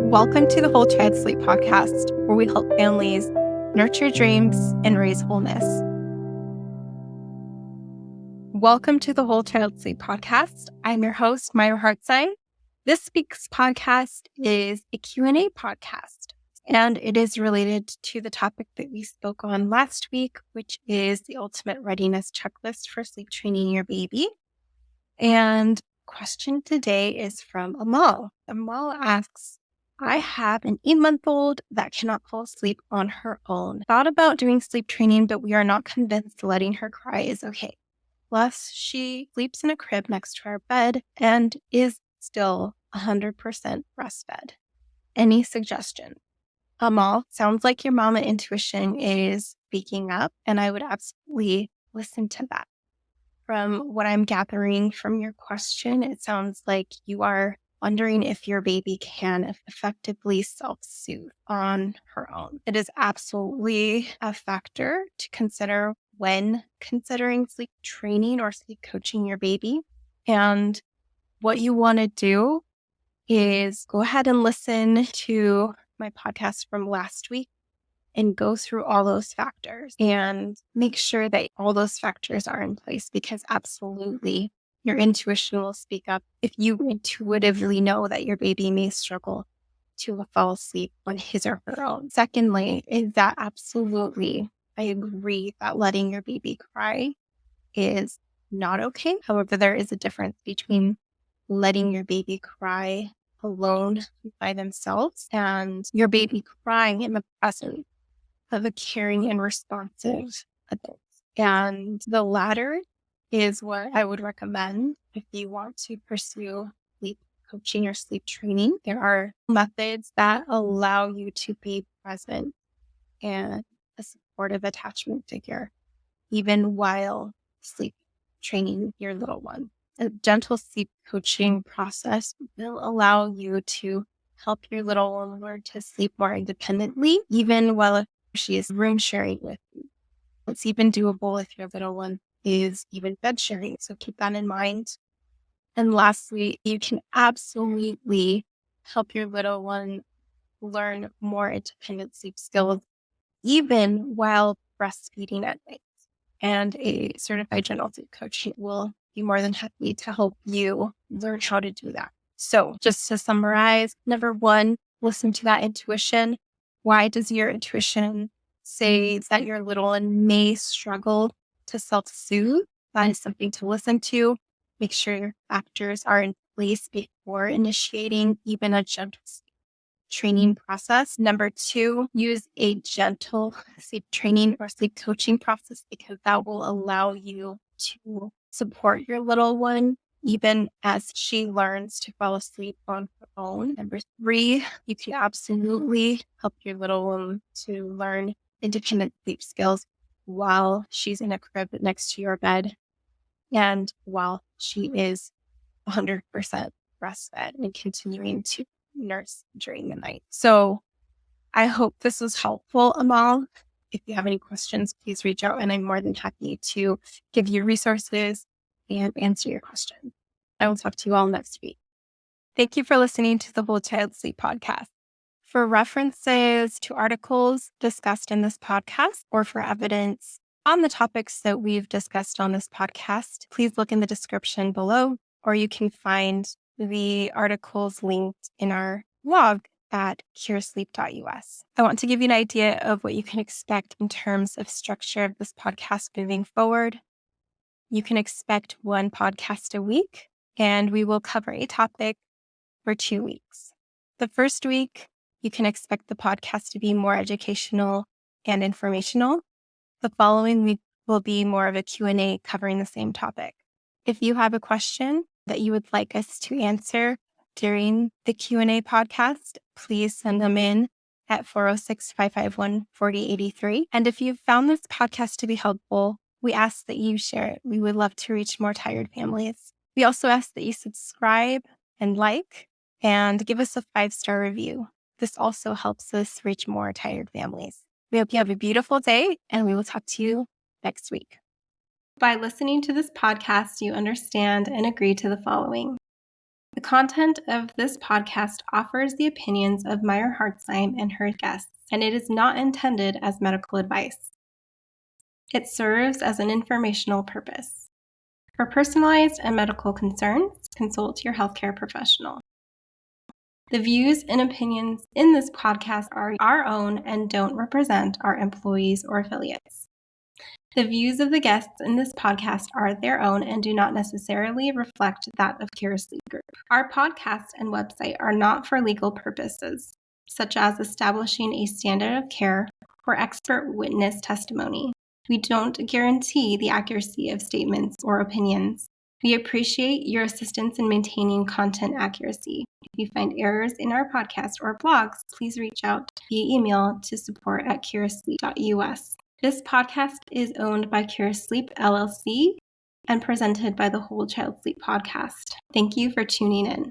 Welcome to the Whole Child Sleep podcast, where we help families nurture dreams and raise wholeness. Welcome to the Whole Child Sleep podcast. I'm your host, Myra Hartzine. This week's podcast is a Q&A podcast, and it is related to the topic that we spoke on last week, which is the ultimate readiness checklist for sleep training your baby. And question today is from Amal. Amal asks, I have an 8-month-old that cannot fall asleep on her own. Thought about doing sleep training, but we are not convinced letting her cry is okay. Plus, she sleeps in a crib next to our bed and is still 100% breastfed. Any suggestion? Amal, sounds like your mama intuition is speaking up, and I would absolutely listen to that. From what I'm gathering from your question, it sounds like you are wondering if your baby can effectively self-soothe on her own. It is absolutely a factor to consider when considering sleep training or sleep coaching your baby. And what you want to do is go ahead and listen to my podcast from last week and go through all those factors and make sure that all those factors are in place, because absolutely your intuition will speak up if you intuitively know that your baby may struggle to fall asleep on his or her own. Secondly, is that absolutely, I agree that letting your baby cry is not okay. However, there is a difference between letting your baby cry alone by themselves and your baby crying in the presence of a caring and responsive adult. And the latter is what I would recommend if you want to pursue sleep coaching or sleep training. There are methods that allow you to be present and a supportive attachment figure, even while sleep training your little one. A gentle sleep coaching process will allow you to help your little one learn to sleep more independently, even while she is room sharing with you. It's even doable if your little one is even bed sharing. So keep that in mind. And lastly, you can absolutely help your little one learn more independent sleep skills, even while breastfeeding at night. And a certified gentle sleep coach will be more than happy to help you learn how to do that. So just to summarize, number one, listen to that intuition. Why does your intuition say that your little one may struggle to self-soothe? That is something to listen to. Make sure your factors are in place before initiating even a gentle sleep training process. Number two, use a gentle sleep training or sleep coaching process, because that will allow you to support your little one even as she learns to fall asleep on her own. Number three, you can absolutely help your little one to learn independent sleep skills while she's in a crib next to your bed and while she is 100% breastfed and continuing to nurse during the night. So I hope this was helpful, Amal. If you have any questions, please reach out, and I'm more than happy to give you resources and answer your questions. I will talk to you all next week. Thank you for listening to the Whole Child Sleep podcast. For references to articles discussed in this podcast or for evidence on the topics that we've discussed on this podcast, please look in the description below, or you can find the articles linked in our blog at curesleep.us. I want to give you an idea of what you can expect in terms of structure of this podcast moving forward. You can expect one podcast a week, and we will cover a topic for 2 weeks. The first week, you can expect the podcast to be more educational and informational. The following week will be more of a Q&A covering the same topic. If you have a question that you would like us to answer during the Q&A podcast, please send them in at 406-551-4083. And if you've found this podcast to be helpful, we ask that you share it. We would love to reach more tired families. We also ask that you subscribe and like and give us a 5-star review. This also helps us reach more tired families. We hope you have a beautiful day, and we will talk to you next week. By listening to this podcast, you understand and agree to the following. The content of this podcast offers the opinions of Meyer Hartzheim and her guests, and it is not intended as medical advice. It serves as an informational purpose. For personalized and medical concerns, consult your healthcare professional. The views and opinions in this podcast are our own and don't represent our employees or affiliates. The views of the guests in this podcast are their own and do not necessarily reflect that of Cure Sleep Group. Our podcast and website are not for legal purposes, such as establishing a standard of care or expert witness testimony. We don't guarantee the accuracy of statements or opinions. We appreciate your assistance in maintaining content accuracy. If you find errors in our podcast or blogs, please reach out via email to support@curesleep.us. This podcast is owned by Cure Sleep LLC and presented by the Whole Child Sleep Podcast. Thank you for tuning in.